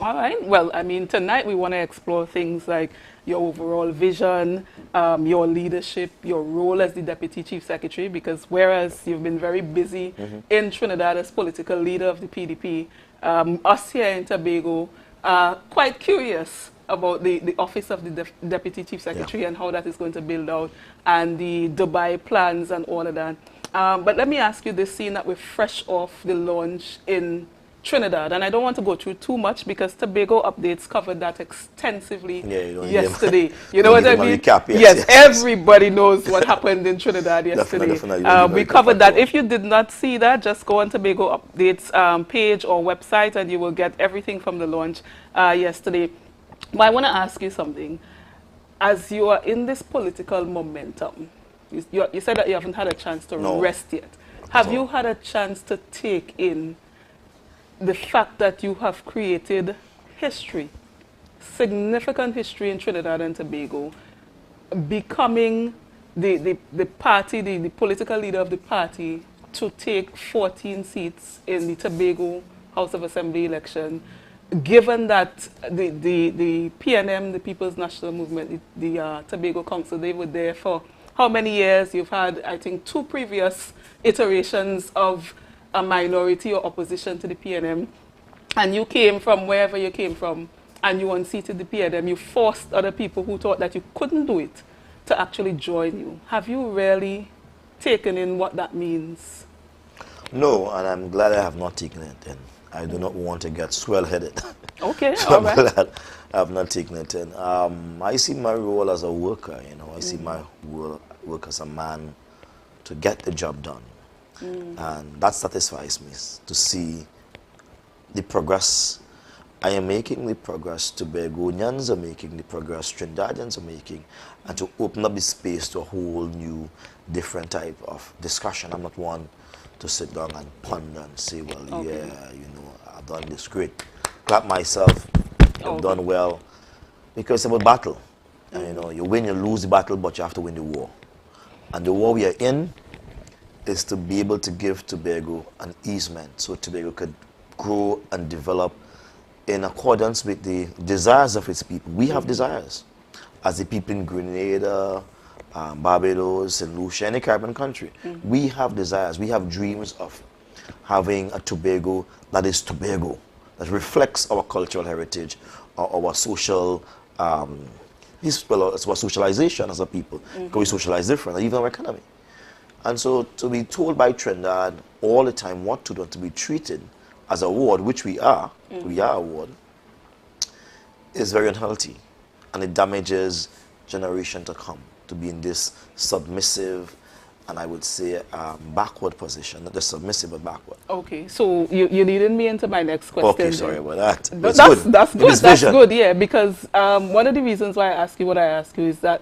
All right. Well, I mean, tonight we want to explore things like your overall vision, your leadership, your role as the Deputy Chief Secretary, because whereas you've been very busy in Trinidad as political leader of the PDP, us here in Tobago are quite curious about the office of the Deputy Chief Yeah. Secretary and how that is going to build out, and the Dubai plans and all of that. But let me ask you this, seeing that we're fresh off the launch in Trinidad, and I don't want to go through too much because Tobago updates covered that extensively Yeah, you don't yesterday. You know don't what give I them a mean? recap, yes, Yes, yes, yes. everybody knows what happened in Trinidad yesterday. Definitely, you don't give a We recap covered at that. all. If you did not see that, just go on Tobago updates page or website, and you will get everything from the launch yesterday. But I want to ask you something. As you are in this political momentum, you said that you haven't had a chance to No, rest yet. at Have all. you had a chance to take in the fact that you have created history, significant history in Trinidad and Tobago, becoming the party, the political leader of the party to take 14 seats in the Tobago House of Assembly election, given that the PNM, the People's National Movement, the Tobago Council, they were there for how many years? You've had, I think, 2 previous iterations of a minority or opposition to the PNM, and you came from wherever you came from, and you unseated the PNM. You forced other people who thought that you couldn't do it to actually join you. Have you really taken in what that means? No, and I'm glad I have not taken it in. I do not want to get swell-headed. Okay, So all I'm right. glad I have not taken it in. I see my role as a worker, you know. I see my work as a man to get the job done. And that satisfies me, to see the progress I am making, the progress Tobagonians are making, the progress Trinidadians are making, and to open up the space to a whole new, different type of discussion. I'm not one to sit down and ponder and say, well, Okay. yeah, you know, I've done this great. Clap myself, I've Okay. done well, because it's about battle. And, you know, you win, you lose the battle, but you have to win the war. And the war we are in is to be able to give Tobago an easement so Tobago could grow and develop in accordance with the desires of its people. We have desires. As the people in Grenada, Barbados, St. Lucia, any Caribbean country, we have desires. We have dreams of having a Tobago that is Tobago, that reflects our cultural heritage, our social, it's our socialization as a people, because we socialize differently, even our economy. And so to be told by Trinidad all the time what to do, to be treated as a ward, which we are a ward, is very unhealthy. And it damages generation to come to be in this submissive and I would say backward position, not just submissive but backward. Okay, so you're leading me into my next question. Okay, then. sorry about that. That's It's good. That's In good. this That's vision. good. Yeah, because one of the reasons why I ask you what I ask you is that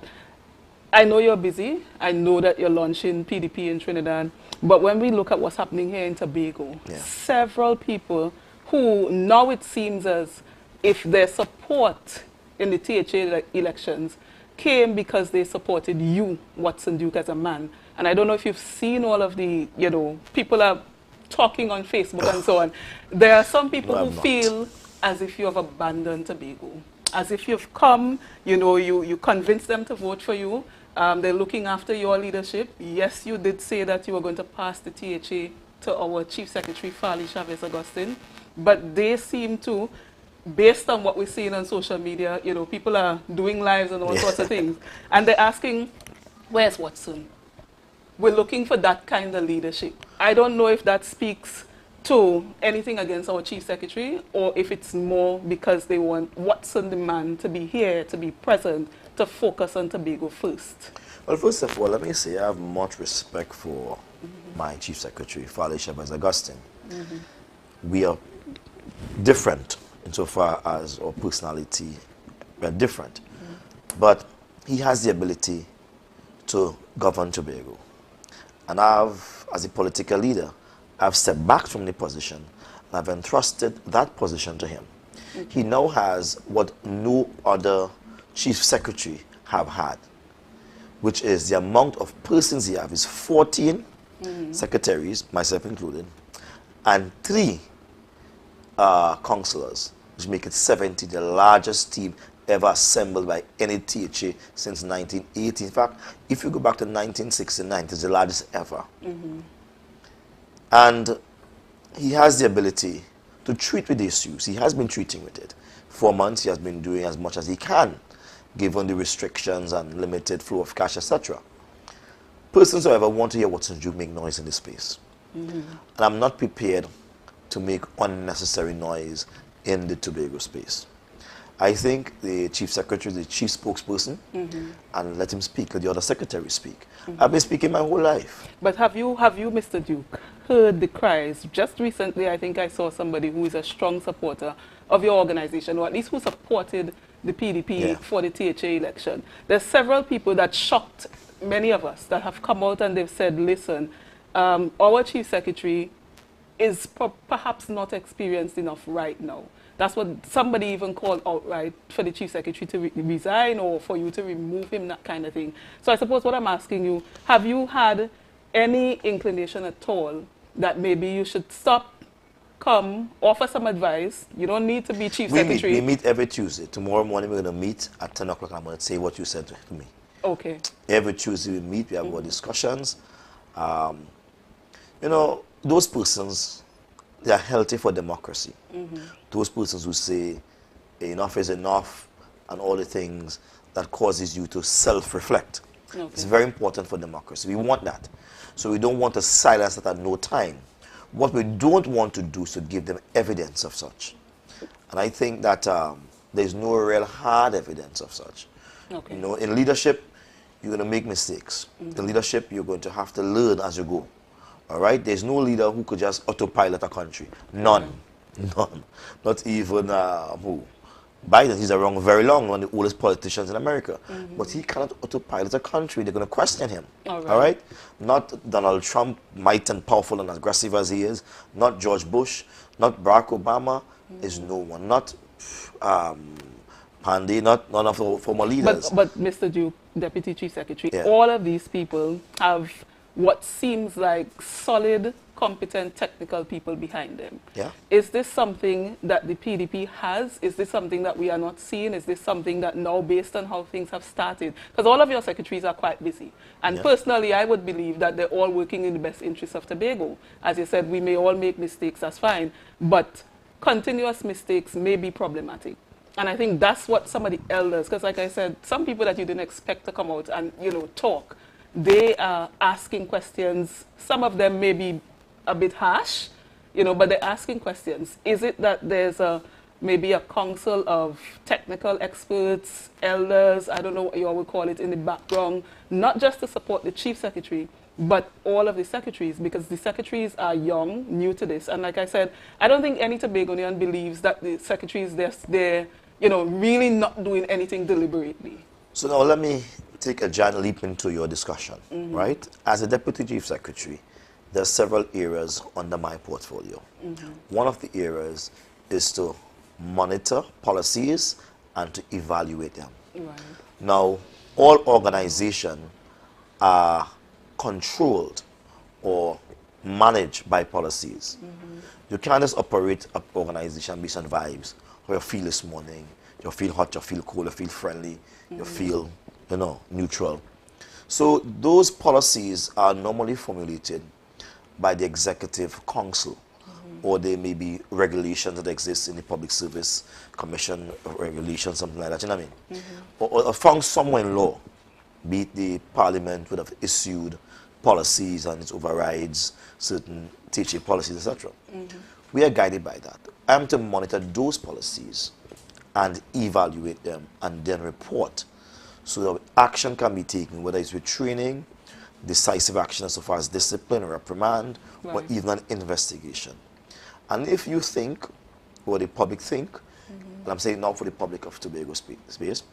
I know you're busy. I know that you're launching PDP in Trinidad. But when we look at what's happening here in Tobago, Yeah. several people who now it seems as if their support in the THA elections came because they supported you, Watson Duke, as a man. And I don't know if you've seen all of the, people are talking on Facebook and so on. There are some people No, who I've not. feel as if you have abandoned Tobago, as if you've come, you convinced them to vote for you. They're looking after your leadership. Yes, you did say that you were going to pass the THA to our Chief Secretary, Farley Chavez Augustine, but they seem to, based on what we're seeing on social media, people are doing lives and all sorts of things, and they're asking, where's Watson? We're looking for that kind of leadership. I don't know if that speaks to anything against our Chief Secretary, or if it's more because they want Watson the man to be here, to be present, to focus on Tobago first. Well, first of all, let me say I have much respect for my Chief Secretary, Farley Chavez Augustine. We are different insofar as our personality, we are different. But he has the ability to govern Tobago. And as a political leader, I've stepped back from the position and I've entrusted that position to him. He now has what no other Chief Secretary have had, which is the amount of persons he has is 14 secretaries, myself included, and 3 councillors. which make it 70, the largest team ever assembled by any THA since 1980. In fact, if you go back to 1969, it's the largest ever. And he has the ability to treat with the issues. He has been treating with it. 4 months, he has been doing as much as he can, given the restrictions and limited flow of cash, etc. Persons, however, want to hear what's in you make noise in this space. And I'm not prepared to make unnecessary noise in the Tobago space. I think the Chief Secretary is the chief spokesperson, and let him speak, let the other secretaries speak. I've been speaking my whole life. But have you, Mr. Duke, heard the cries? Just recently, I think I saw somebody who is a strong supporter of your organization, or at least who supported the PDP for the THA election. There's several people that shocked many of us that have come out and they've said, listen, our Chief Secretary is perhaps not experienced enough right now. That's what somebody even called outright for the Chief Secretary to resign or for you to remove him, that kind of thing. So I suppose what I'm asking you, have you had any inclination at all that maybe you should stop, come, offer some advice? You don't need to be Chief Secretary. We meet every Tuesday. Tomorrow morning we're going to meet at 10 o'clock. I'm going to say what you said to me. Okay. Every Tuesday we meet, we have our discussions. You know, those persons, they are healthy for democracy. Those persons who say enough is enough and all the things that causes you to self-reflect. It's very important for democracy. We want that. So we don't want to silence that at no time. What we don't want to do is to give them evidence of such. And I think that there's no real hard evidence of such. You know, in leadership, you're going to make mistakes. In leadership, you're going to have to learn as you go. All right? There's no leader who could just autopilot a country. None. None. Not even who? Biden. He's around very long, one of the oldest politicians in America. But he cannot autopilot a country. They're going to question him. All right? Not Donald Trump, mighty and powerful and aggressive as he is. Not George Bush. Not Barack Obama. There's no one. Not Pandey. Not none of the former leaders. But Mr. Duke, Deputy Chief Secretary, all of these people have what seems like solid, competent, technical people behind them. Is this something that the PDP has? Is this something that we are not seeing? Is this something that now, based on how things have started? Because all of your secretaries are quite busy. And personally, I would believe that they're all working in the best interest of Tobago. As you said, we may all make mistakes, that's fine. But continuous mistakes may be problematic. And I think that's what some of the elders, because like I said, some people that you didn't expect to come out and, you know, talk, they are asking questions. Some of them may be a bit harsh, you know, but they're asking questions. Is it that there's maybe a council of technical experts, elders, I don't know what you all would call it, in the background, not just to support the Chief Secretary, but all of the secretaries, because the secretaries are young, new to this. And like I said, I don't think any Tobagonian believes that the secretaries, they're you know, really not doing anything deliberately. So now let me take a giant leap into your discussion, right? As a Deputy Chief Secretary, there are several areas under my portfolio. One of the areas is to monitor policies and to evaluate them. Now, all organizations are controlled or managed by policies. You can't just operate an organization based on vibes. How you feel this morning, you feel hot, you feel cold, you feel friendly, you feel, you know, neutral. So those policies are normally formulated by the Executive Council, or there may be regulations that exist in the Public Service Commission, regulations, something like that, you know what I mean? Or found somewhere in law, be it the Parliament would have issued policies and it overrides certain teaching policies, etc. We are guided by that. I am to monitor those policies and evaluate them and then report so that action can be taken, whether it's with training, decisive action as far as discipline or reprimand, or even an investigation. And if you think, or the public think, and I'm saying now for the public of Tobago space,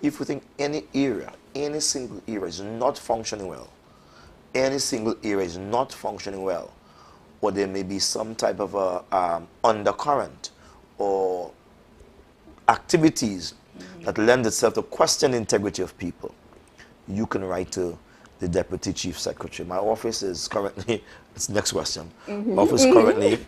if you think any area, any single area is not functioning well, any single area is not functioning well, or there may be some type of a undercurrent or activities that lend itself to question the integrity of people, you can write to the Deputy Chief Secretary. My office is currently, it's the next question, office currently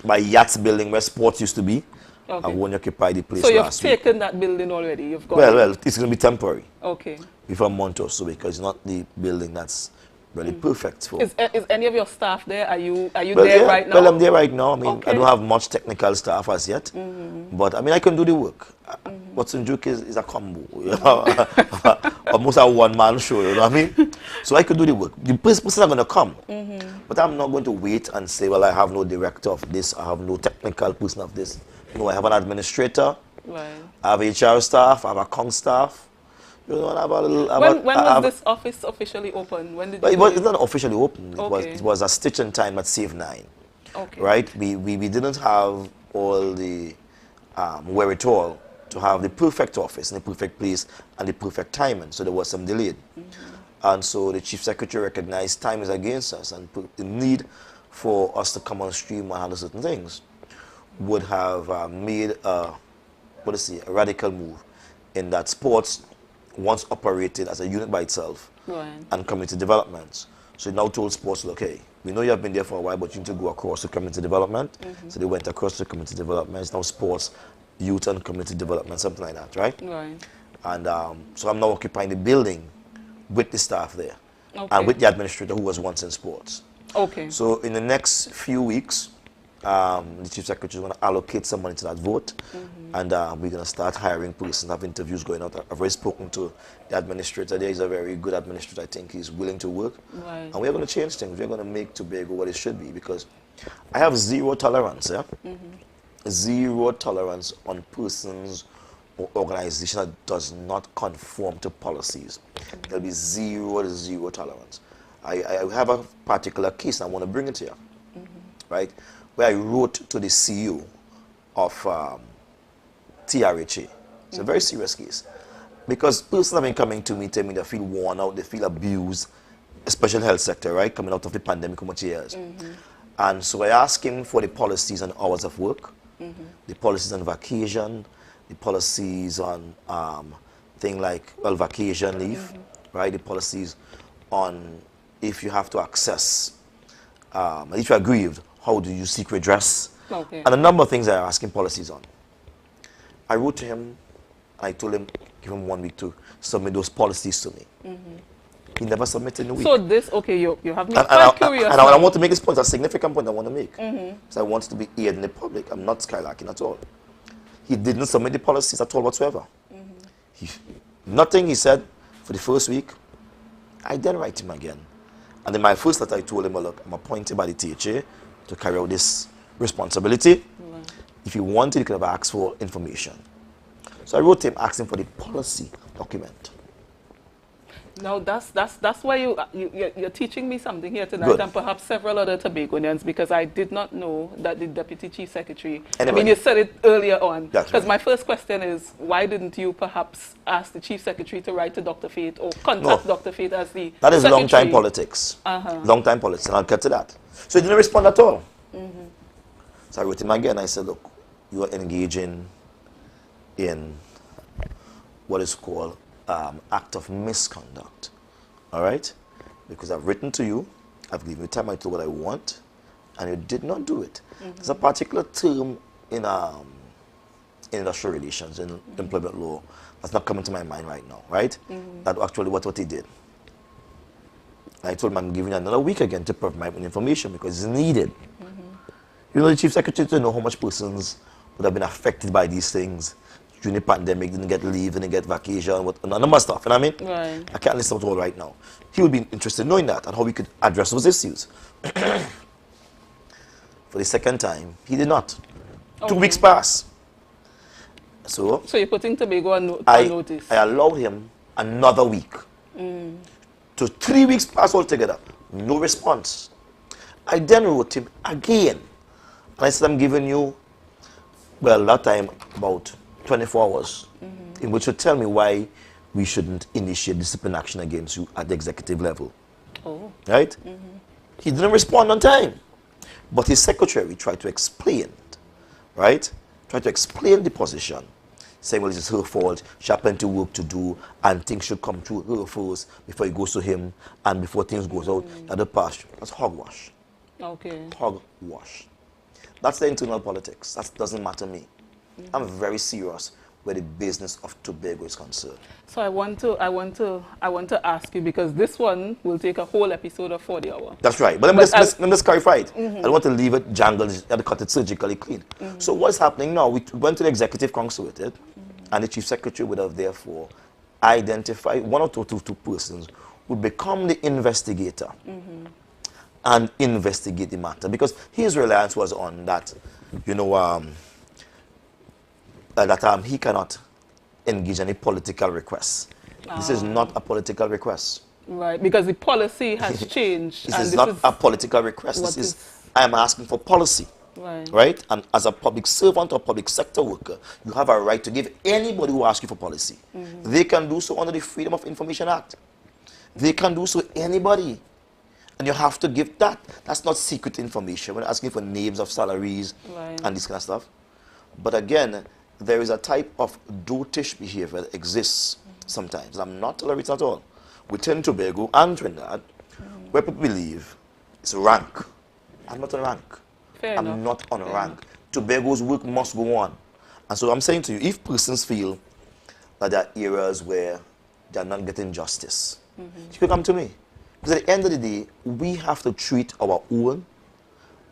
my yachts building where sports used to be. Okay. I won't occupy the place So you've last week. taken that building already? You've got Well, it's going to be temporary. Okay. Before a month or so, because it's not the building that's really perfect for. Is any of your staff there? Are you Well, there yeah, right now? well, I'm there right now. I mean, Okay. I don't have much technical staff as yet, but I mean, I can do the work. What's in Juke is a combo, you know, almost a one-man show, you know what I mean? So I could do the work. The person are going to come, but I'm not going to wait and say, well, I have no director of this, I have no technical person of this. No, I have an administrator, Right. I have HR staff, I have account staff. You know, I have a little, When was this office officially open? When did you it's not officially open. Okay. It was a stitch in time at Save 9. Okay. Right? We didn't have all the wherewithal to have the perfect office and the perfect place and the perfect timing. So there was some delay. And so the Chief Secretary recognized time is against us and put the need for us to come on stream and handle certain things would have made a radical move in that sports once operated as a unit by itself Right. and community development. So he now told sports, okay, we know you have been there for a while, but you need to go across to community development. So they went across to community development. It's now sports, youth and community development, something like that, right? Right. And so I'm now occupying the building with the staff there Okay. and with the administrator who was once in sports. Okay. So in the next few weeks, the Chief Secretary is going to allocate some money to that vote, and we're going to start hiring persons, have interviews going out. I've already spoken to the administrator there. He's a very good administrator. I think he's willing to work. Right. And we're going to change things. We're going to make Tobago what it should be, because I have zero tolerance, yeah? Zero tolerance on persons or organization that does not conform to policies. There'll be zero tolerance. I have a particular case, and I want to bring it here, right? Where I wrote to the CEO of TRHA. It's a very serious case. Because persons have been coming to me, telling me they feel worn out, they feel abused, especially health sector, right? Coming out of the pandemic for much years. And so I asked him for the policies on hours of work, the policies on vacation, the policies on things like, well, vacation leave, right? The policies on if you have to access, if you're aggrieved, how do you seek redress? Okay. And a number of things I are asking policies on. I wrote to him, I told him, give him 1 week to submit those policies to me. He never submitted in a week. So this, okay, you have me And quite curious. I want to make this point, a significant point I want to make. Because I want to be aired in the public. I'm not skylarking at all. He didn't submit the policies at all whatsoever. Nothing he said for the first week. I then write him again. And in my first letter, I told him, well, look, I'm appointed by the THA to carry out this responsibility. If you wanted, you could have asked for information. So I wrote him asking for the policy document. Now that's why you're teaching me something here tonight, Good. and perhaps several other Tobagonians, because I did not know that the Deputy Chief Secretary, I Anybody. mean, you said it earlier on. That's Because right. my first question is, why didn't you perhaps ask the Chief Secretary to write to Dr. Faith or contact No. Dr. Faith as the That is secretary? long-time politics. Long-time politics, and I'll get to that. So he didn't respond at all. So I wrote him again. I said, look, you are engaging in what is called act of misconduct. All right? Because I've written to you, I've given you time, I told what I want, and you did not do it. There's a particular term in industrial relations, in employment law, that's not coming to my mind right now, right? That actually what he did. I told him I'm giving you another week again to provide me information because it's needed. You know, the Chief Secretary to know how much persons would have been affected by these things during the pandemic, didn't get leave, didn't get vacation, a number of stuff, you know what I mean? Right. I can't list out all right now. He would be interested in knowing that and how we could address those issues. For the second time, he did not. 2 weeks passed. So you're putting Tobago on I notice. allowed him another week. So 3 weeks passed altogether. No response. I then wrote him again. And I said, I'm giving you, well, that time about 24 hours, in which to tell me why we shouldn't initiate discipline action against you at the executive level. Oh. Right? He didn't respond on time. But his secretary tried to explain, right? Tried to explain the position, saying, well, it's her fault, she had plenty of work to do, and things should come through her first before it goes to him, and before things goes out, the other pass. That's hogwash. Okay. Hogwash. That's the internal politics. That doesn't matter to me. I'm very serious where the business of Tobago is concerned. So I want to ask you, because this one will take a whole episode of 40 hours. That's right. But let me just clarify it. I don't want to leave it jangled. I have to cut it surgically clean. So what's happening now? We went to the executive council with it, and the chief secretary would have therefore identified one or two persons who would become the investigator and investigate the matter, because his reliance was on that, you know, that he cannot engage any political requests. This is not a political request. Right, because the policy has changed. This is not a political request. This is, I am asking for policy. Right? And as a public servant or public sector worker, you have a right to give anybody who asks you for policy. They can do so under the Freedom of Information Act. They can do so anybody. And you have to give that. That's not secret information. We're asking for names of salaries and this kind of stuff. But again, there is a type of dotish behavior that exists sometimes. I'm not tolerating at all. Within Tobago and Trinidad, where people believe it's rank. I'm not on rank. I'm not on rank. Tobago's work must go on. And so I'm saying to you, if persons feel that there are areas where they're not getting justice, you can come to me. Because at the end of the day, we have to treat our own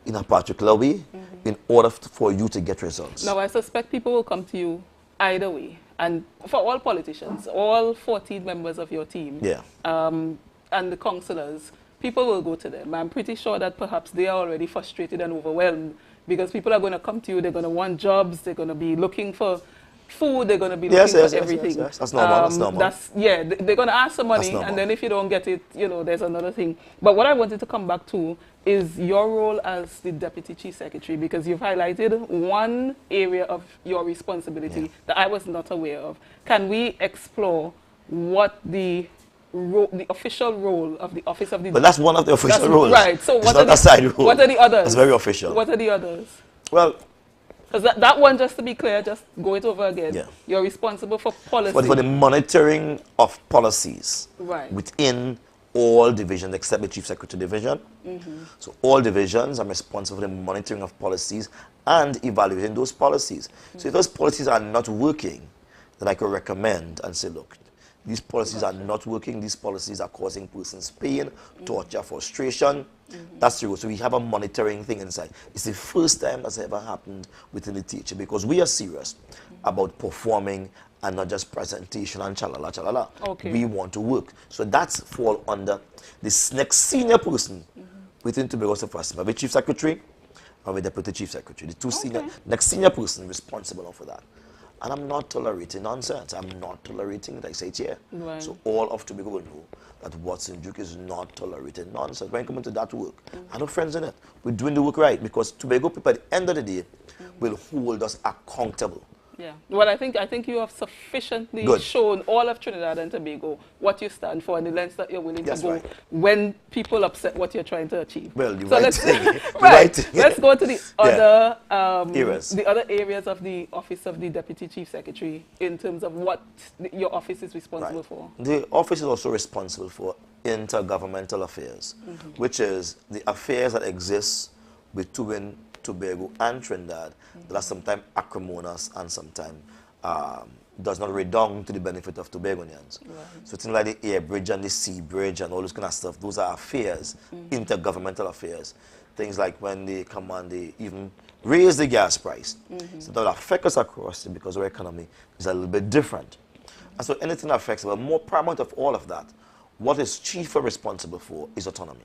in a particular way in order for you to get results. Now, I suspect people will come to you either way. And for all politicians, all 14 members of your team, and the councillors, people will go to them. I'm pretty sure that perhaps they are already frustrated and overwhelmed, because people are going to come to you, they're going to want jobs, they're going to be looking for food, they're going to be looking for everything. Yes. That's normal. That's normal. They're going to ask for money, and then if you don't get it, you know, there's another thing. But what I wanted to come back to is your role as the Deputy Chief Secretary, because you've highlighted one area of your responsibility that I was not aware of. Can we explore what the official role of the Office of the... But that's one of the official roles. Right. So what are the side role. What are the others? It's very official. What are the others? Well... Because that one, just to be clear, just go it over again. You're responsible for policy. For the monitoring of policies within all divisions except the Chief Secretary Division. So all divisions are responsible for the monitoring of policies and evaluating those policies. So if those policies are not working, then I could recommend and say, look, these policies are not working. These policies are causing persons pain, torture, frustration. That's true. So we have a monitoring thing inside. It's the first time that's ever happened within the teacher, because we are serious about performing and not just presentation and chalala, chalala. We want to work. So that's fall under this next senior person within Tobago's First, the Chief Secretary and the Deputy Chief Secretary. The two next senior person responsible for that. And I'm not tolerating nonsense. I'm not tolerating it. I say it here. So all of Tobago will know that Watson Duke is not tolerating nonsense. When you come into that work, I know friends in it. We're doing the work right, because Tobago people at the end of the day will hold us accountable. Well, I think you have sufficiently shown all of Trinidad and Tobago what you stand for and the lengths that you're willing to go when people upset what you're trying to achieve. Well, you're so let's go to the other areas. The other areas of the Office of the Deputy Chief Secretary in terms of what your office is responsible for. The office is also responsible for intergovernmental affairs, which is the affairs that exist between Tobago and Trinidad that are sometimes acrimonious and sometimes does not redound to the benefit of Tobagonians. So things like the air bridge and the sea bridge and all this kind of stuff, those are affairs, intergovernmental affairs. Things like when they come and they even raise the gas price. So that will affect us across it, because our economy is a little bit different. And so anything that affects, but more paramount of all of that, what is chiefly responsible for is autonomy.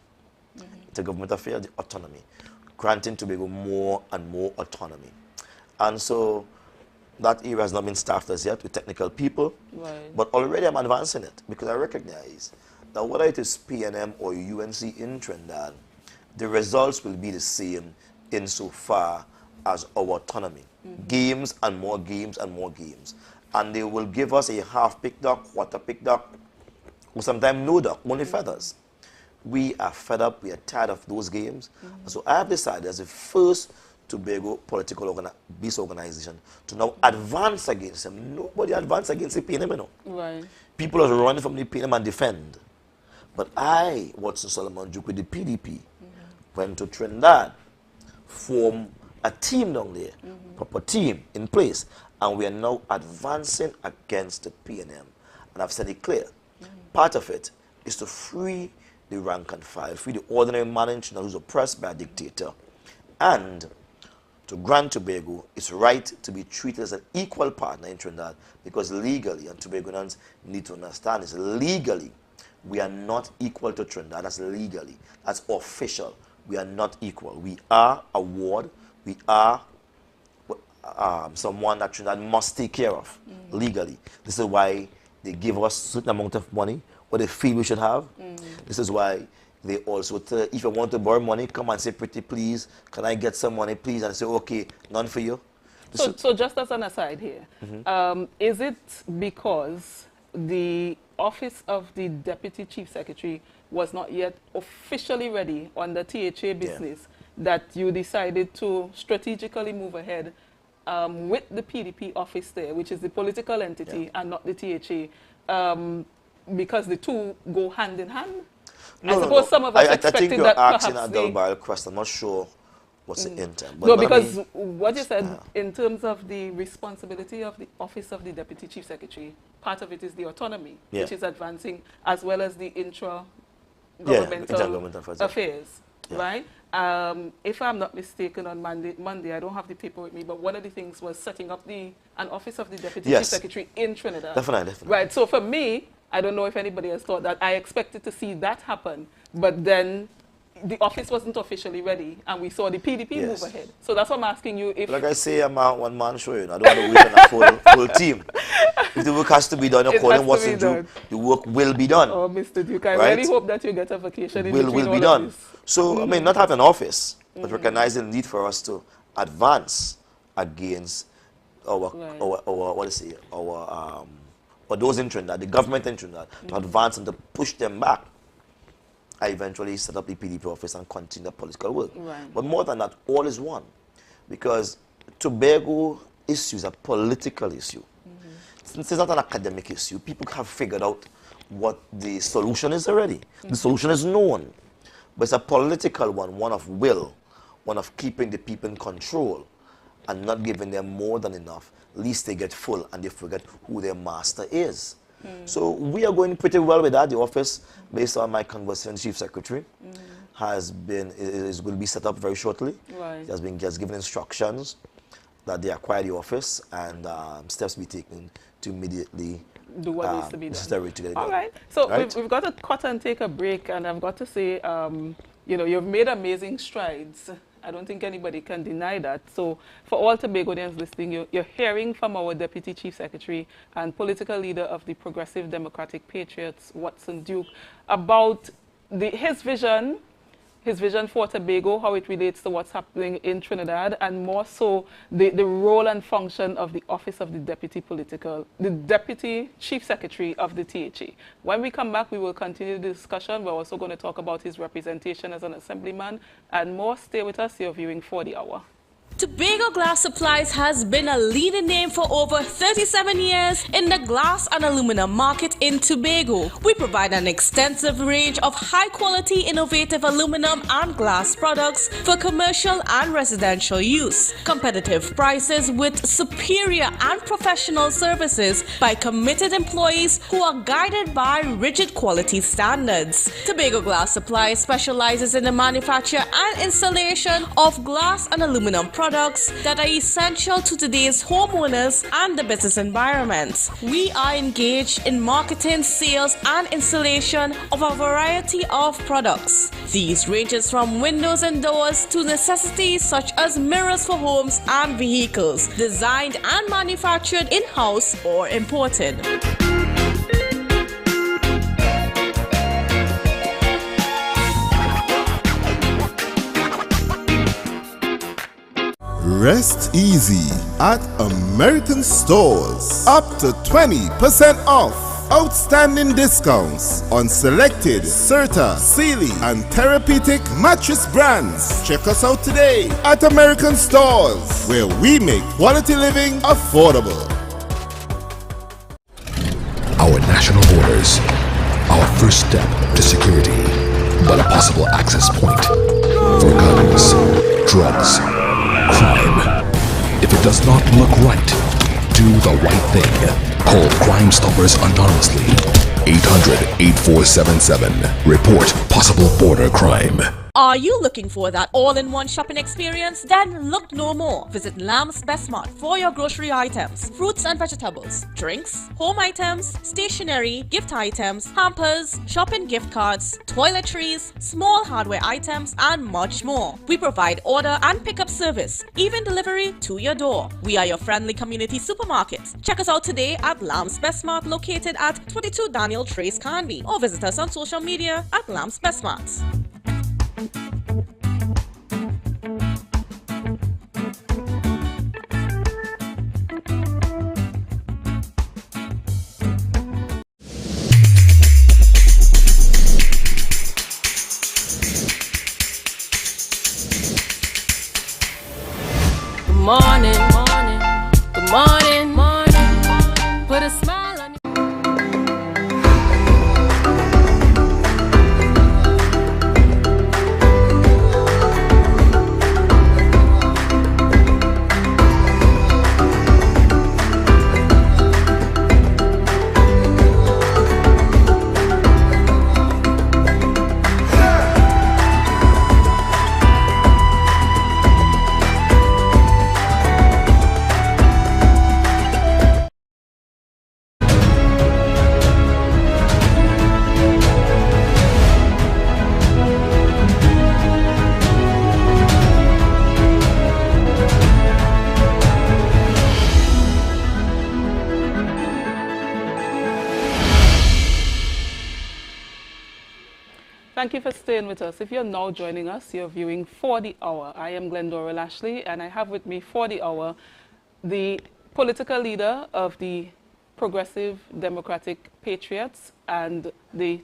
Intergovernmental affairs, the autonomy. Granting Tobago more and more autonomy. And so that area has not been staffed as yet with technical people, but already I'm advancing it, because I recognize that whether it is PNM or UNC in Trinidad, the results will be the same insofar as our autonomy. Games and more games and more games. And they will give us a half-picked duck, quarter-picked duck, or sometimes no duck, only feathers. We are fed up, we are tired of those games. So I have decided as the first Tobago political based organization to now advance against them. Nobody advanced against the PNM, you know. People are running from the PNM and defend. But I, Watson Solomon Duke with the PDP, went to Trinidad, formed a team down there, proper team in place, and we are now advancing against the PNM. And I've said it clear. Part of it is to free the rank and file, free the ordinary man in Trinidad who's oppressed by a dictator, and to grant Tobago its right to be treated as an equal partner in Trinidad, because legally, and Tobagonians need to understand this, legally, we are not equal to Trinidad. That's legally. That's official. We are not equal. We are a ward. We are someone that Trinidad must take care of legally. This is why they give us a certain amount of money, what they feel we should have. This is why they also tell, if you want to borrow money, come and say, pretty please, can I get some money, please? And I say, okay, none for you. So just as an aside here, is it because the office of the Deputy Chief Secretary was not yet officially ready on the THA business that you decided to strategically move ahead with the PDP office there, which is the political entity and not the THA, because the two go hand in hand? No, I suppose some of us I expected think you're that asking perhaps a double-barrel question. I'm not sure what's the intent. No, because what you said in terms of the responsibility of the office of the Deputy Chief Secretary, part of it is the autonomy, which is advancing, as well as the intergovernmental affairs, right? If I'm not mistaken, on Monday, I don't have the paper with me, but one of the things was setting up an office of the Deputy Chief Secretary in Trinidad. Definitely. Right, so for me, I don't know if anybody has thought that. I expected to see that happen, but then the office wasn't officially ready, and we saw the PDP move ahead. So that's what I'm asking you. If like I say, I'm a one-man show. I don't want to wait on a full team. If the work has to be done according to what's in due, the work will be done. Oh, Mr. Duke, I really hope that you get a vacation in between will be all of done. this. So, I mean, not have an office, but recognize the need for us to advance against our those in Trinidad, the government in Trinidad, to advance and to push them back. I eventually set up the PDP office and continue the political work. Right. But more than that, all is one. Because Tobago issue is a political issue. It's not an academic issue. People have figured out what the solution is already. The solution is known. But it's a political one of will, one of keeping the people in control and not giving them more than enough, lest they get full and they forget who their master is. So we are going pretty well with that. The office, based on my conversation with the Chief Secretary, is going to be set up very shortly. Right. He has been just given instructions that they acquire the office and steps be taken to immediately do what needs to be done. To get it All done. right. So we've got to cut and take a break, and I've got to say, you've made amazing strides. I don't think anybody can deny that. So for all Tobagonians listening, you're hearing from our Deputy Chief Secretary and political leader of the Progressive Democratic Patriots, Watson Duke, about his vision for Tobago, how it relates to what's happening in Trinidad, and more so the role and function of the office of the Deputy Chief Secretary of the THA. When we come back, we will continue the discussion. We're also going to talk about his representation as an assemblyman and more. Stay with us. You're viewing For the Hour. Tobago Glass Supplies has been a leading name for over 37 years in the glass and aluminum market in Tobago. We provide an extensive range of high-quality, innovative aluminum and glass products for commercial and residential use. Competitive prices with superior and professional services by committed employees who are guided by rigid quality standards. Tobago Glass Supplies specializes in the manufacture and installation of glass and aluminum products that are essential to today's homeowners and the business environment. We are engaged in marketing, sales, and installation of a variety of products. These ranges from windows and doors to necessities such as mirrors for homes and vehicles, designed and manufactured in-house or imported. Rest easy at American Stores. Up to 20% off. Outstanding discounts on selected Serta, Sealy, and Therapeutic mattress brands. Check us out today at American Stores, where we make quality living affordable. Our national borders, our first step to security, but a possible access point for guns, drugs, crime. If it does not look right, do the right thing. Call Crime Stoppers anonymously. 800-8477. Report possible border crime. Are you looking for that all-in-one shopping experience? Then look no more. Visit Lamb's Best Mart for your grocery items, fruits and vegetables, drinks, home items, stationery, gift items, hampers, shopping gift cards, toiletries, small hardware items, and much more. We provide order and pickup service, even delivery to your door. We are your friendly community supermarket. Check us out today at Lamb's Best Mart, located at 22 Daniel Trace Canby, or visit us on social media at Lamb's Best Mart. Morning, morning, good morning, morning. Put a smile on your Thank you for staying with us. If you're now joining us, you're viewing For the Hour. I am Glendora Lashley, and I have with me for the hour the political leader of the Progressive Democratic Patriots and the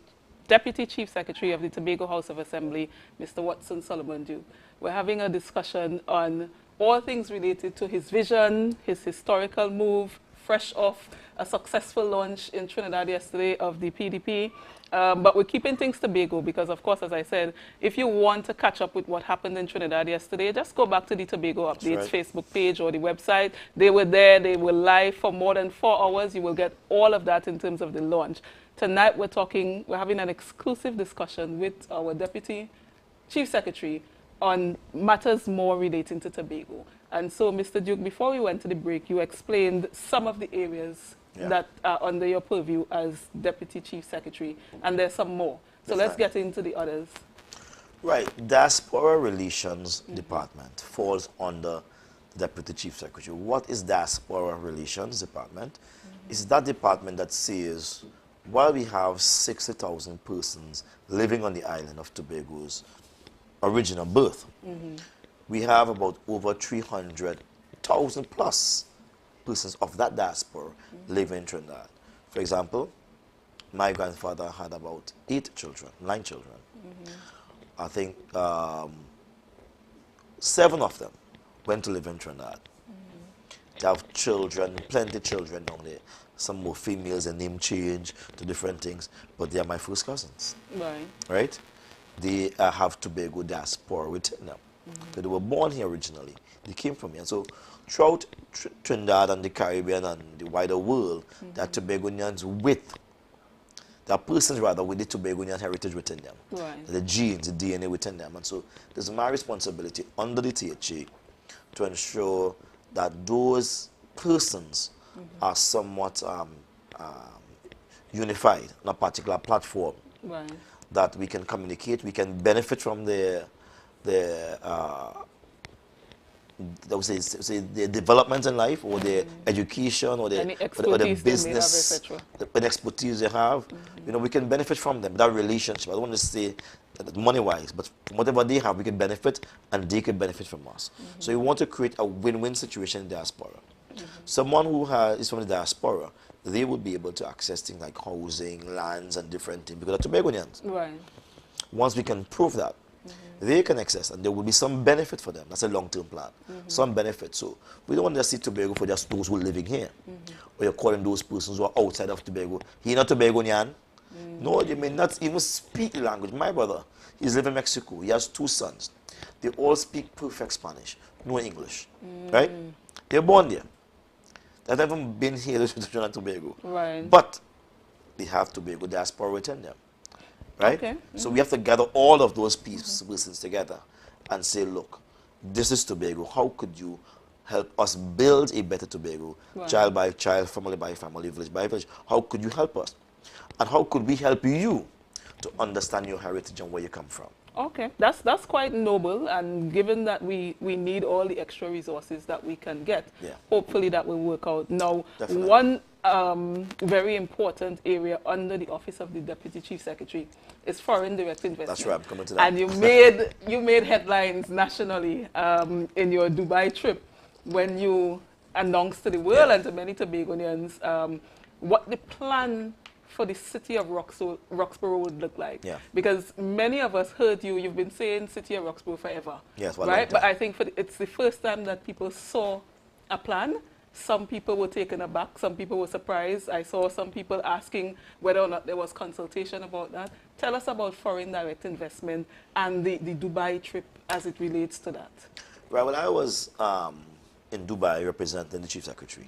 Deputy Chief Secretary of the Tobago House of Assembly, Mr. Watson Solomon Duke. We're having a discussion on all things related to his vision, his historical move, fresh off a successful launch in Trinidad yesterday of the PDP. But we're keeping things Tobago because, of course, as I said, if you want to catch up with what happened in Trinidad yesterday, just go back to the Tobago Updates Facebook page or the website. They were there. They were live for more than 4 hours. You will get all of that in terms of the launch. Tonight, we're having an exclusive discussion with our Deputy Chief Secretary on matters more relating to Tobago. And so, Mr. Duke, before we went to the break, you explained some of the areas that are under your purview as Deputy Chief Secretary, and there's some more. So let's get into the others. Right. Diaspora Relations Department falls under the Deputy Chief Secretary. What is Diaspora Relations Department? It's that department that says, while we have 60,000 persons living on the island of Tobago's original birth, we have about over 300,000 plus persons of that diaspora living in Trinidad. For example, my grandfather had about 9 children. I think 7 of them went to live in Trinidad. They have children, plenty of children down there. Some more females, and name change to different things, but they are my first cousins. Right? They have Tobago diaspora within them. So they were born here originally. They came from here. And so throughout Trinidad and the Caribbean and the wider world, there are Tobagonians there are persons rather with the Tobagonian heritage within them. The genes, the DNA within them. And so there's my responsibility under the THA to ensure that those persons are somewhat unified on a particular platform. That we can communicate, we can benefit from the development in life, or the education, or the business, the expertise they have. You know, we can benefit from them. That relationship. I don't want to say that money-wise, but whatever they have, we can benefit, and they can benefit from us. So we want to create a win-win situation in diaspora. Someone who is from the diaspora, they will be able to access things like housing, lands, and different things because they're Tobagonians. Once we can prove that, they can access, and there will be some benefit for them. That's a long-term plan. Some benefit. So we don't want to see Tobago for just those who are living here. Or you're calling those persons who are outside of Tobago. He's not Tobagonian. No, you may not even speak the language. My brother, he's living in Mexico. He has 2 sons. they all speak perfect Spanish, no English, right? They're born there. They've never been here to Trinidad and Tobago. Right. But they have Tobago diaspora within them, right? Okay. So we have to gather all of those pieces together and say, look, this is Tobago. How could you help us build a better Tobago, child by child, family by family, village by village? How could you help us? And how could we help you to understand your heritage and where you come from? Okay, that's quite noble, and given that we need all the extra resources that we can get, hopefully that will work out. Now, Definitely. one very important area under the Office of the Deputy Chief Secretary is foreign direct investment. That's right, I'm coming to that. And you made headlines nationally in your Dubai trip when you announced to the world and to many Tobagonians what the plan for the city of Roxborough would look like. Yeah. Because many of us heard you've been saying city of Roxborough forever. Yes, well, right? But I think it's the first time that people saw a plan. Some people were taken aback, some people were surprised. I saw some people asking whether or not there was consultation about that. Tell us about foreign direct investment and the Dubai trip as it relates to that. Right, well, I was in Dubai representing the Chief Secretary,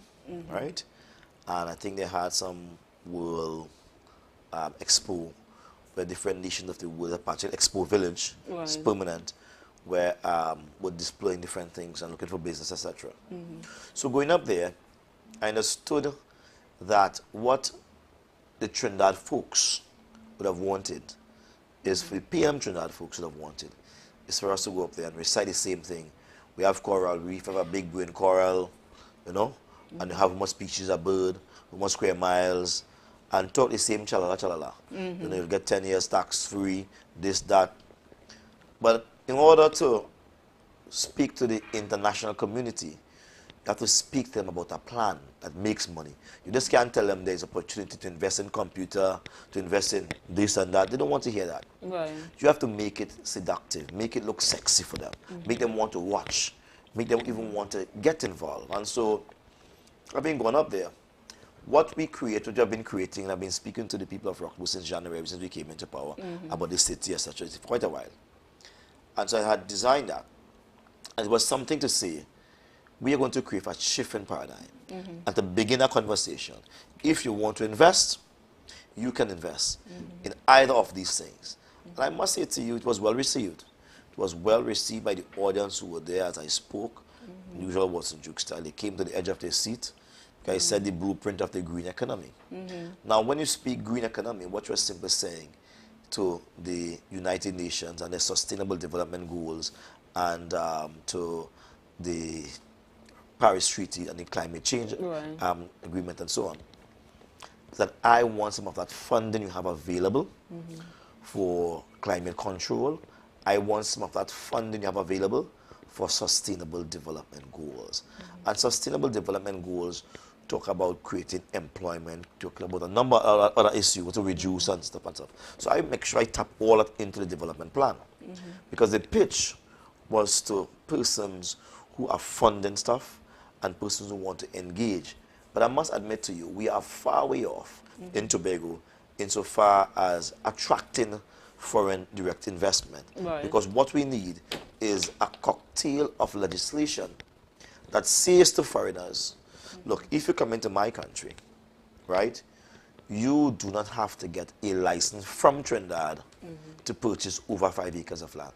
right? And I think they had some World Expo where different nations of the world, Apache Expo Village, it's permanent, where we're displaying different things and looking for business, etc. So going up there, I understood that what the Trinidad folks would have wanted is for the PM Trinidad folks would have wanted is for us to go up there and recite the same thing. We have coral reef, we have a big green coral, you know, and you have more species of bird, more square miles, and talk the same chalala. You know, you'll get 10 years tax free, this, that. But in order to speak to the international community, you have to speak to them about a plan that makes money. You just can't tell them there's opportunity to invest in computer, to invest in this and that. They don't want to hear that. Right. You have to make it seductive, make it look sexy for them, make them want to watch, make them even want to get involved. And so I've been going up there. What we create, what I've been creating, and I've been speaking to the people of Rockwood since January, since we came into power, about the city, etc. It's quite a while. And so I had designed that. And it was something to say, we are going to create a shift in paradigm. And to begin a conversation, if you want to invest, you can invest in either of these things. And I must say to you, it was well received. It was well received by the audience who were there as I spoke. Usual Watson Duke style. They came to the edge of their seat. I said the blueprint of the green economy. Now, when you speak green economy, what you're simply saying to the United Nations and their Sustainable Development Goals and to the Paris Treaty and the climate change agreement and so on, is that I want some of that funding you have available for climate control. I want some of that funding you have available for Sustainable Development Goals. And Sustainable Development Goals talk about creating employment, talking about a number of other issues to reduce and stuff and stuff. So I make sure I tap all that into the development plan. Because the pitch was to persons who are funding stuff and persons who want to engage. But I must admit to you, we are far way off in Tobago insofar as attracting foreign direct investment. Because what we need is a cocktail of legislation that says to foreigners, look, if you come into my country, right, you do not have to get a license from Trinidad to purchase over 5 acres of land,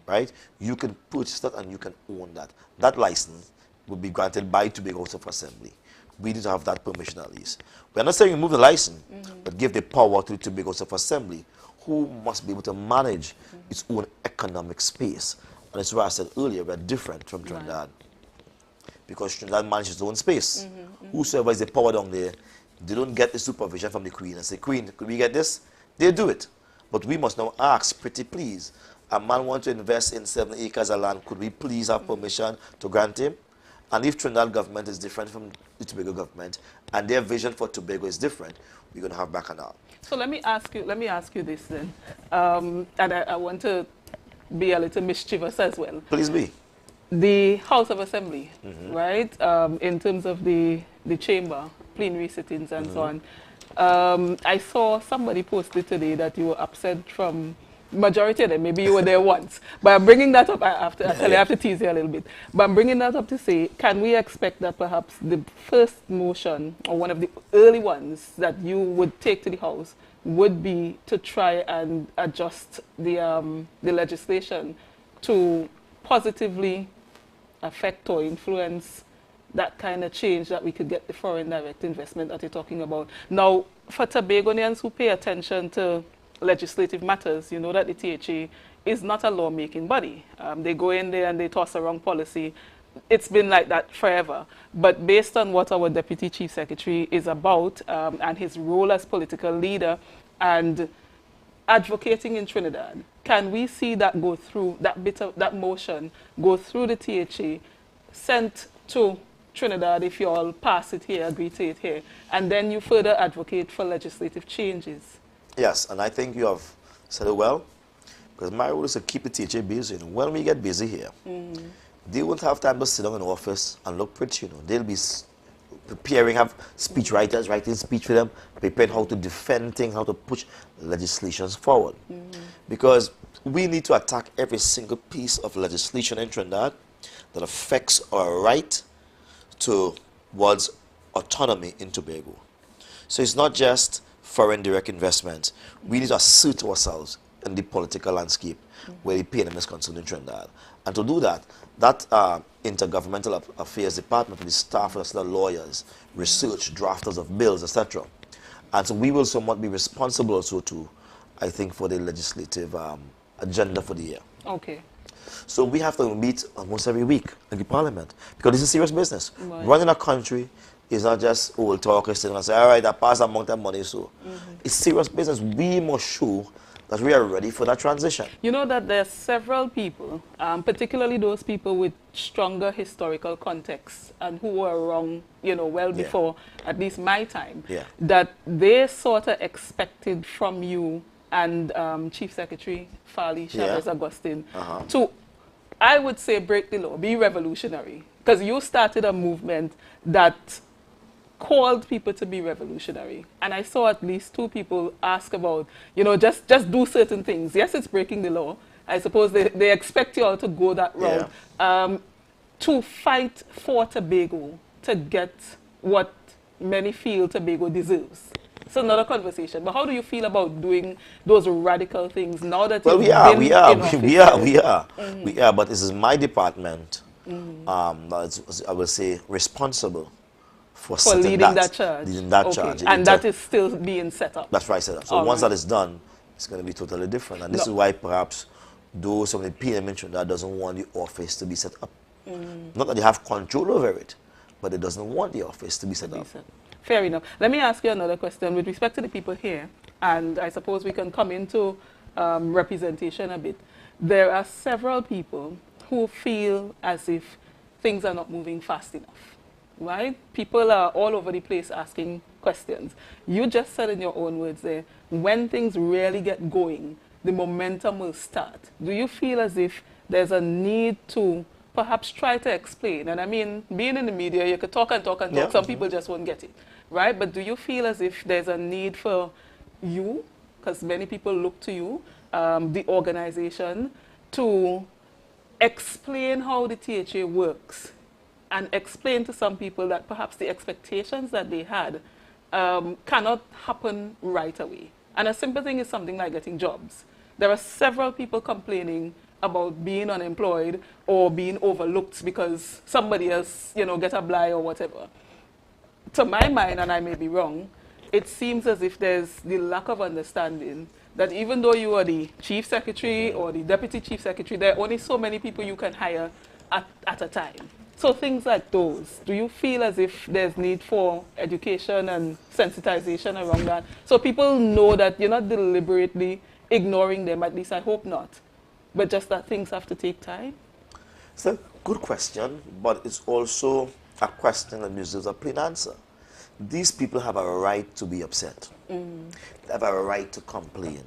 right? You can purchase that and you can own that. That license will be granted by Tobago House of Assembly. We need to have that permission at least. We're not saying remove the license, but give the power to the Tobago House of Assembly, who must be able to manage its own economic space. And that's why I said earlier, we're different from Trinidad. Because Trinidad manages its own space. Whosoever is the power down there, they don't get the supervision from the Queen and say, Queen, could we get this? They do it. But we must now ask, pretty please, a man wants to invest in 7 acres of land, could we please have permission to grant him? And if Trinidad government is different from the Tobago government, and their vision for Tobago is different, we're going to have back and out. So let me ask you this then. And I want to be a little mischievous as well. Please be. The House of Assembly, right, in terms of the chamber, plenary sittings and so on. I saw somebody posted today that you were absent from majority of them, maybe you were there once. But I'm bringing that up, I have to tease you a little bit. But I'm bringing that up to say, can we expect that perhaps the first motion, or one of the early ones that you would take to the House, would be to try and adjust the legislation to positively affect or influence that kind of change that we could get the foreign direct investment that you're talking about? Now, for Tobagonians who pay attention to legislative matters, you know that the THA is not a lawmaking body. They go in there and they toss around policy. It's been like that forever. But based on what our Deputy Chief Secretary is about and his role as political leader and advocating in Trinidad, can we see that go through, that motion, go through the THA, sent to Trinidad if you all pass it here, agree to it here, and then you further advocate for legislative changes? Yes, and I think you have said it well, because my role is to keep the THA busy. You know, when we get busy here, they won't have time to sit down in the office and look pretty. You know, they'll be preparing, have speech writers writing speech for them, preparing how to defend things, how to push legislations forward. Because we need to attack every single piece of legislation in Trinidad that affects our right towards autonomy in Tobago. So it's not just foreign direct investment. We need to assert ourselves in the political landscape where the PNM is concerned in Trinidad. And to do that, that Intergovernmental Affairs Department, the staff, the lawyers, research, drafters of bills, etc. And so we will somewhat be responsible also to, I think, for the legislative agenda for the year. Okay. So we have to meet almost every week in the Parliament, because this is serious business. Right. Running a country is not just old talk, sitting and say, all right, I pass amount of money, so. It's serious business. We must show that we are ready for that transition. You know that there are several people, particularly those people with stronger historical context and who were around, you know, well before at least my time, that they sort of expected from you and Chief Secretary Farley Chavez Augustine to, I would say, break the law, be revolutionary. Because you started a movement that called people to be revolutionary. And I saw at least 2 people ask about, you know, just do certain things. Yes, it's breaking the law. I suppose they expect you all to go that route. To fight for Tobago, to get what many feel Tobago deserves. It's another conversation. But how do you feel about doing those radical things now that we are. But this is my department. I will say responsible for leading that charge. Leading that charge. And that is still being set up. That's right, set up. So once that is done, it's going to be totally different. And this is why perhaps those of the PNM in Trinidad doesn't want the office to be set up. Not that they have control over it, but they doesn't want the office to be set up. Fair enough. Let me ask you another question with respect to the people here, and I suppose we can come into representation a bit. There are several people who feel as if things are not moving fast enough, right? People are all over the place asking questions. You just said in your own words there, when things really get going, the momentum will start. Do you feel as if there's a need to perhaps try to explain? And I mean, being in the media, you could talk and talk and talk. Some people just won't get it, right? But do you feel as if there's a need for you, because many people look to you, the organization, to explain how the THA works and explain to some people that perhaps the expectations that they had cannot happen right away? And a simple thing is something like getting jobs. There are several people complaining about being unemployed or being overlooked because somebody else, you know, get a blight or whatever. To my mind, and I may be wrong, it seems as if there's the lack of understanding that even though you are the chief secretary or the deputy chief secretary, there are only so many people you can hire at a time. So things like those, do you feel as if there's need for education and sensitization around that? So people know that you're not deliberately ignoring them, at least I hope not, but just that things have to take time? It's a good question, but it's also a question that deserves a plain answer. These people have a right to be upset. They have a right to complain.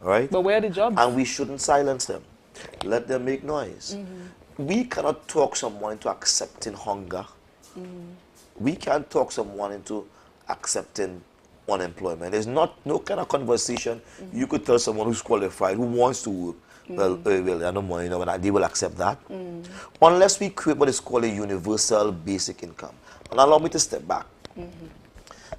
Right? But where are the jobs? And we shouldn't silence them. Let them make noise. We cannot talk someone into accepting hunger. We can't talk someone into accepting unemployment. There's no kind of conversation you could tell someone who's qualified, who wants to work, well, I know money, and they will accept that. Unless we create what is called a universal basic income. And allow me to step back.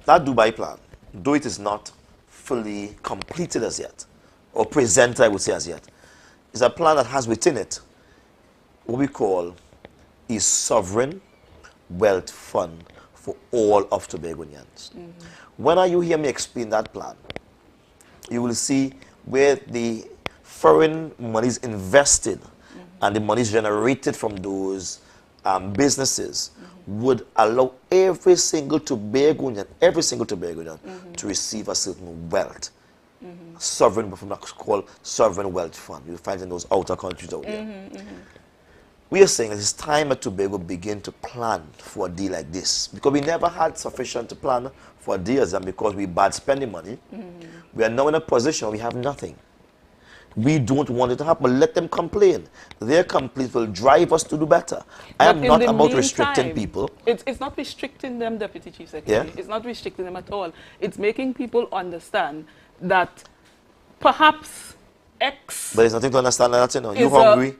That Dubai plan, though it is not fully completed as yet, or presented, I would say, as yet, is a plan that has within it what we call a sovereign wealth fund for all of Tobagonians. When you hear me explain that plan, you will see where the foreign money is invested and the money is generated from those businesses would allow every single Tobagonian to receive a certain wealth. Sovereign, called sovereign wealth fund. You'll find in those outer countries out there. We are saying that it's time at Tobago begin to plan for a deal like this, because we never had sufficient to plan for deals, and because we bad spending money, we are now in a position where we have nothing. We don't want it to happen. Let them complain. Their complaints will drive us to do better. I am not about restricting people. It's not restricting them, Deputy Chief Secretary. It's not restricting them at all. It's making people understand that perhaps X... But there's nothing to understand that, you know. You're hungry,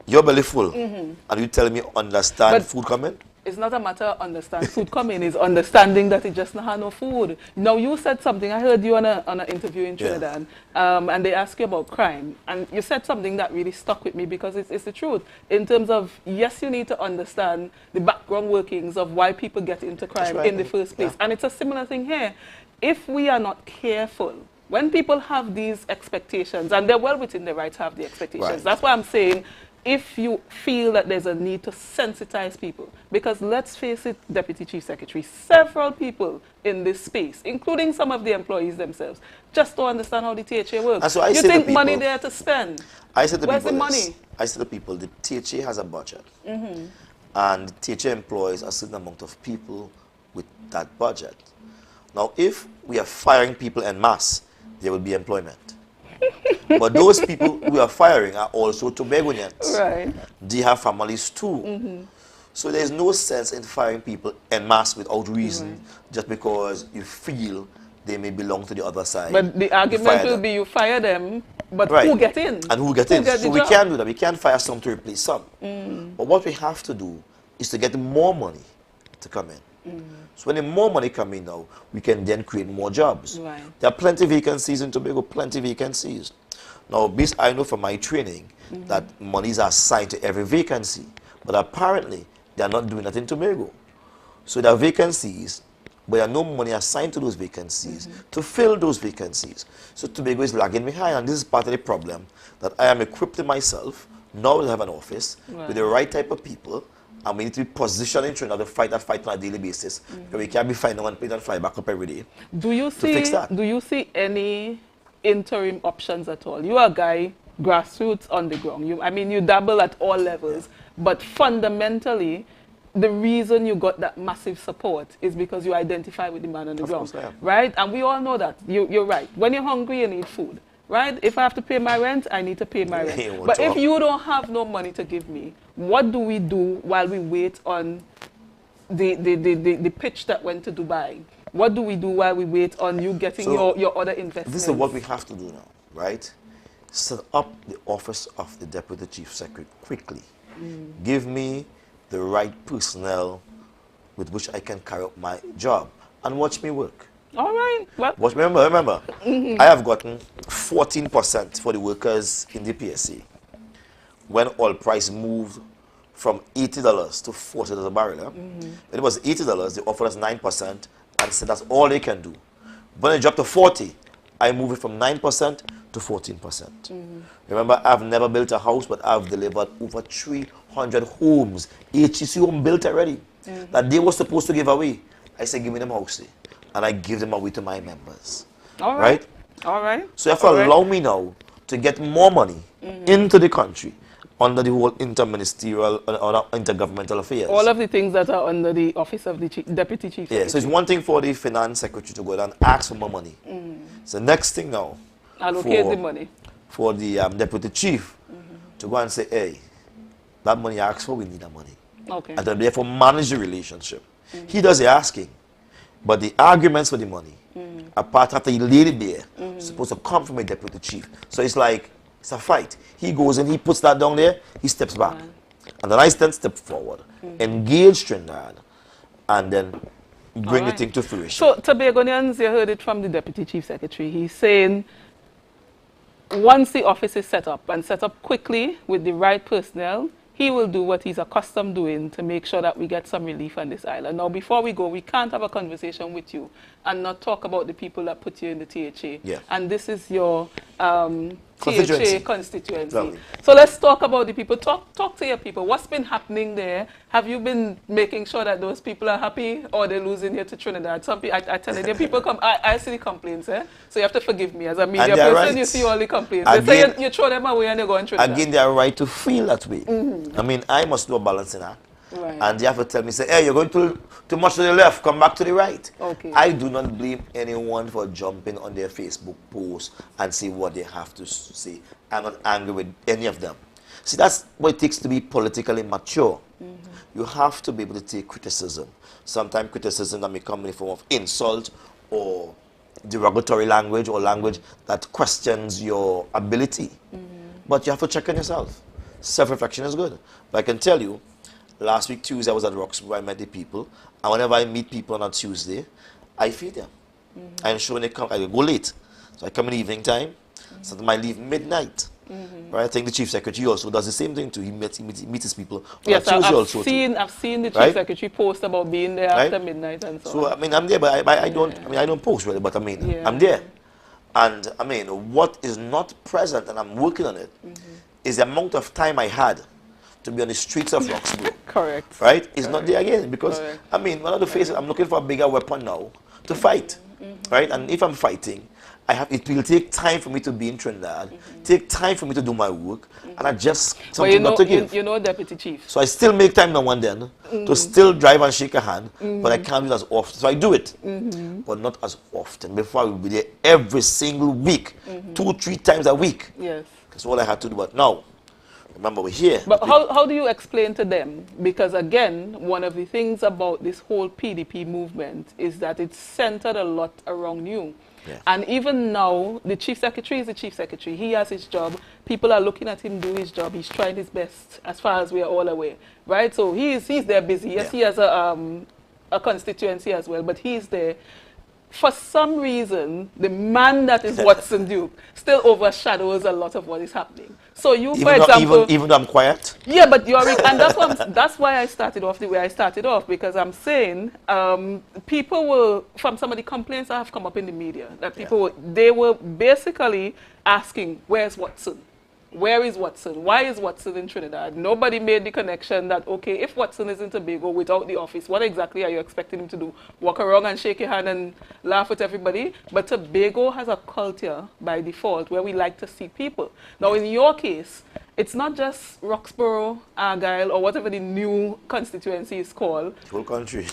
your belly full, and you tell me understand food coming? It's not a matter of understand food coming, it's understanding that it just not have no food. Now, you said something, I heard you on an interview in Trinidad, and they asked you about crime, and you said something that really stuck with me, because it's the truth. In terms of, yes, you need to understand the background workings of why people get into crime in the first place. And it's a similar thing here. If we are not careful, when people have these expectations, and they're well within their right to have the expectations, that's why I'm saying, if you feel that there's a need to sensitize people, because let's face it, Deputy Chief Secretary, several people in this space, including some of the employees themselves, just don't understand how the THA works. And so I you say think to people, money there to spend. I said to Where's people the money? I said to people, the THA has a budget, and the THA employs a certain amount of people with that budget. Now, if we are firing people en masse, there will be employment. But those people we are firing are also Tobagonians. Right. They have families too. So there's no sense in firing people en masse without reason, just because you feel they may belong to the other side. But the argument will be you fire them, but who get in? And who get in? So we can't do that. We can't fire some to replace some. But what we have to do is to get more money to come in. So when the more money come in now, we can then create more jobs. Right. There are plenty of vacancies in Tobago, plenty of vacancies. Now, based I know from my training that monies are assigned to every vacancy, but apparently they are not doing that in Tobago. So there are vacancies, but there are no money assigned to those vacancies to fill those vacancies. So Tobago is lagging behind, and this is part of the problem, that I am equipped myself, now to have an office with the right type of people, and we need to be positioned in Trinidad to fight that fight on a daily basis. We can't be finding one plane and fly back up every day. Do you fix that. Do you see any interim options at all? You are a guy, grassroots on the ground. You dabble at all levels, but fundamentally, the reason you got that massive support is because you identify with the man on the ground, right? And we all know that. You're right. When you're hungry, you need food. Right? If I have to pay my rent, I need to pay my rent. But if you don't have no money to give me, what do we do while we wait on the pitch that went to Dubai? What do we do while we wait on you getting your other investments? This is what we have to do now, right? Set up the office of the Deputy Chief Secretary quickly. Give me the right personnel with which I can carry out my job, and watch me work. All right. Well, remember, I have gotten 14% for the workers in the PSA. When oil price moved from $80 to $40 a barrel, when it was $80, they offered us 9% and said that's all they can do. When it dropped to 40, I moved it from 9% to 14%. Remember, I've never built a house, but I've delivered over 300 homes, HEC home built already, that they were supposed to give away. I said, give me them houses. And I give them away to my members. All right. All right. So you have to allow me now to get more money into the country under the whole interministerial or intergovernmental affairs. All of the things that are under the office of the Deputy Chief Secretary. So it's one thing for the finance secretary to go down and ask for more money. So next thing now, allocate the money. For the deputy chief to go and say, hey, that money I asked for, we need that money. Okay. And then therefore manage the relationship. He does the asking. But the arguments for the money A part after he laid it there, supposed to come from a deputy chief. So it's like, it's a fight. He goes in, he puts that down there, he steps back. And then I then step forward, engage Trinidad, and then bring the thing to fruition. So, Tobagonians, you heard it from the Deputy Chief Secretary. He's saying once the office is set up and set up quickly with the right personnel, he will do what he's accustomed doing to make sure that we get some relief on this island. Now, before we go, we can't have a conversation with you and not talk about the people that put you in the THA. Yeah. And this is your Constituency. THA constituency. Lovely. So let's talk about the people. Talk to your people. What's been happening there? Have you been making sure that those people are happy, or they're losing here to Trinidad? Some people, I tell you, people come. I see the complaints, eh? So you have to forgive me as a media person. Right. You see all the complaints. Again, they say you throw them away and they go in Trinidad. Again, they are right to feel that way. I mean, I must do a balancing act. Right. And they have to tell me, say, hey, you're going too much to the left, come back to the right. Okay. I do not blame anyone for jumping on their Facebook post and say what they have to say. I'm not angry with any of them. See, that's what it takes to be politically mature. You have to be able to take criticism. Sometimes criticism that may come in the form of insult or derogatory language or language that questions your ability. But you have to check on yourself. Self-reflection is good. But I can tell you, last week, Tuesday, I was at Roxborough, I met the people. And whenever I meet people on a Tuesday, I feed them. I ensure when they come, I go late. So I come in the evening time. Sometimes I leave midnight. Right? I think the Chief Secretary also does the same thing too. He meets his people on yes, a Tuesday I've seen the Chief Right? Secretary post about being there after midnight and so on. So I mean, I'm there, but I don't post really, but I mean, I'm there. And I mean, what is not present, and I'm working on it, is the amount of time I had to be on the streets of Roxborough. Correct. Right? It's not there again because, I mean, one of the faces, I'm looking for a bigger weapon now to fight. Right? And if I'm fighting, it will take time for me to be in Trinidad, take time for me to do my work, and I just something not to give. You know, Deputy Chief. So I still make time now and then to still drive and shake a hand, but I can't do it as often. So I do it, but not as often. Before I would be there every single week, 2-3 times a week. Yes. That's all I had to do. But now, remember, we're here. But how do you explain to them? Because again, one of the things about this whole PDP movement is that it's centered a lot around you. Yeah. And even now, the Chief Secretary is the Chief Secretary. He has his job. People are looking at him do his job. He's trying his best, as far as we are all aware, right? So he's there busy. Yes, he has a constituency as well, but he's there. For some reason, the man that is Watson Duke still overshadows a lot of what is happening. So you, for example, even though I'm quiet. Yeah, but you're, and that's why I started off the way I started off, because I'm saying people will, from some of the complaints that have come up in the media, that people they were basically asking, where's Watson? Where is Watson? Why is Watson in Trinidad? Nobody made the connection that, okay, if Watson is in Tobago without the office, what exactly are you expecting him to do? Walk around and shake your hand and laugh at everybody? But Tobago has a culture by default where we like to see people. Now, in your case, it's not just Roxborough, Argyle, or whatever the new constituency is called. The whole country.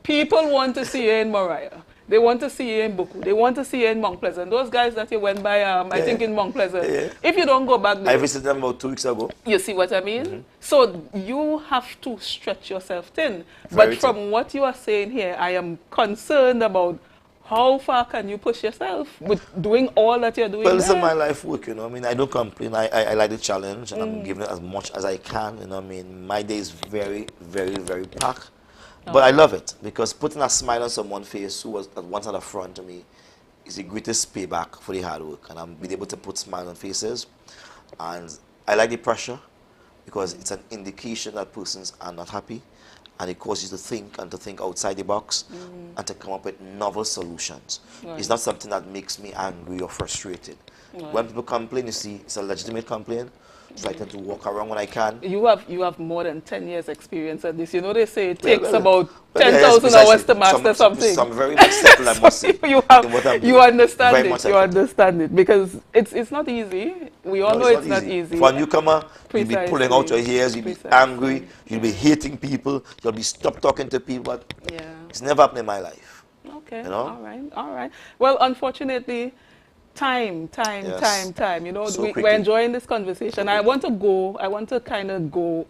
People want to see you in Moriah. They want to see you in Buku. They want to see you in Mount Pleasant. Those guys that you went by, I think in Mount Pleasant. If you don't go back there, I visited them about 2 weeks ago. You see what I mean? So you have to stretch yourself thin. Very but from what you are saying here, I am concerned about how far can you push yourself with doing all that you're doing. Well, this is my life work, you know. I mean, I don't complain. I like the challenge, and I'm giving it as much as I can. You know, I mean, my day is very, very, very packed. But I love it, because putting a smile on someone's face who was at once at the front to me is the greatest payback for the hard work. And I'm being able to put smiles on faces. And I like the pressure, because it's an indication that persons are not happy. And it causes you to think outside the box, and to come up with novel solutions. Right. It's not something that makes me angry or frustrated. Right. When people complain, you see, it's a legitimate complaint. So I tend to walk around when I can. You have more than 10 years experience at this. You know, they say it takes about 10,000 hours to master something. So I'm very much settled, I must say. You understand it. You understand it. Because it's not easy. We all know it's not easy. For a newcomer, you'll be pulling out your hairs, you'll be angry, you'll be hating people, you'll be stop talking to people. But it's never happened in my life. Okay. You know? All right. Well, unfortunately, time. You know, we're enjoying this conversation. I want to kind of go,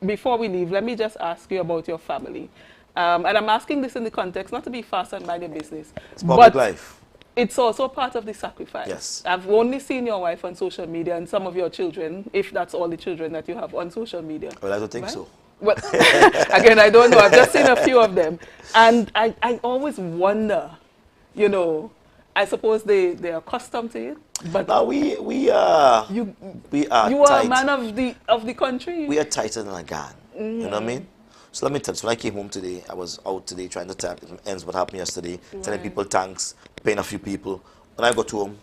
before we leave, let me just ask you about your family. And I'm asking this in the context, not to be fast and mind your business. It's public but life. it's also part of the sacrifice. Yes. I've only seen your wife on social media and some of your children, if that's all the children that you have on social media. Well, I don't think Right? so. Well, again, I don't know. I've just seen a few of them. And I always wonder, you know, I suppose they're accustomed to it. But Now we are you tight. are a man of the country. We are tighter than a gun. You know what I mean? So let me tell you, so when I came home today, I was out today trying to tap ends what happened yesterday, telling people thanks, paying a few people. When I got home,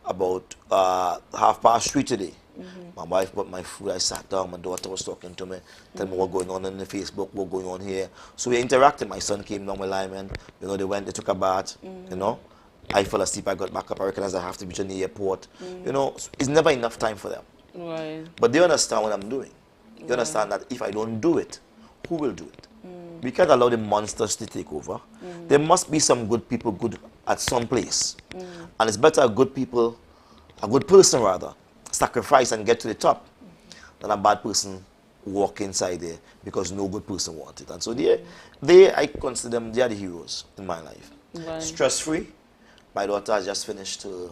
about 3:30 today, my wife brought my food, I sat down, my daughter was talking to me, telling me what's going on in the Facebook, what's going on here. So we interacted. My son came down with Lyman, you know, they took a bath, you know. I fell asleep, I got back up, I recognized I have to be in the airport. You know, it's never enough time for them. Right. But they understand what I'm doing. They understand that if I don't do it, who will do it? We can't allow the monsters to take over. There must be some good people good at some place. And it's better a good person rather, sacrifice and get to the top than a bad person walk inside there because no good person wants it. And so I consider them, they are the heroes in my life. Right. Stress-free. My daughter has just finished her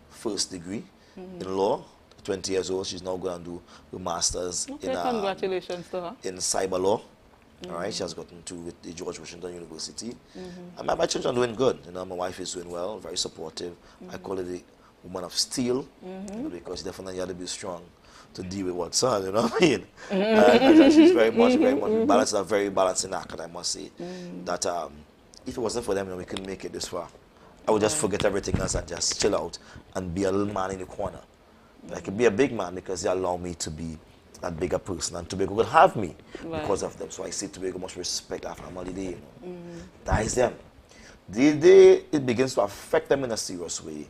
first degree in law. 20 years old. She's now going to do her master's Congratulations to her. in cyber law. All right, she has gotten to with the George Washington University. And my children are doing good. You know, my wife is doing well, very supportive. I call her the woman of steel, you know, because definitely you have to be strong to deal with what's on, you know what I mean? And she's very much balanced, a very balancing act, I must say. That if it wasn't for them, you know, we couldn't make it this far. I would just forget everything else and just chill out and be a little man in the corner. I could be a big man because they allow me to be that bigger person, and Tobago will have me because of them. So I say Tobago must respect our family day, you know. That is them. The day it begins to affect them in a serious way,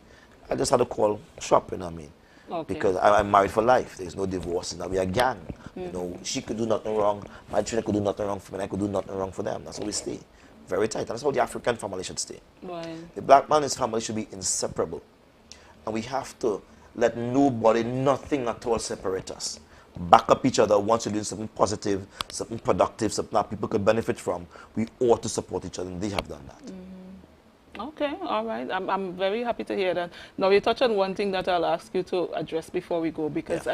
I just had to call shop, you know what I mean? Okay. Because I'm married for life. There's no divorce, and we are a gang. You know, she could do nothing wrong, my children could do nothing wrong for me, and I could do nothing wrong for them. That's how we stay. Very tight. And that's how the African family should stay. Right. The black man and his family should be inseparable. And we have to let nobody, nothing at all separate us. Back up each other once you're doing something positive, something productive, something that people could benefit from. We ought to support each other, and they have done that. Okay, all right. I'm very happy to hear that. Now, you touched on one thing that I'll ask you to address before we go, because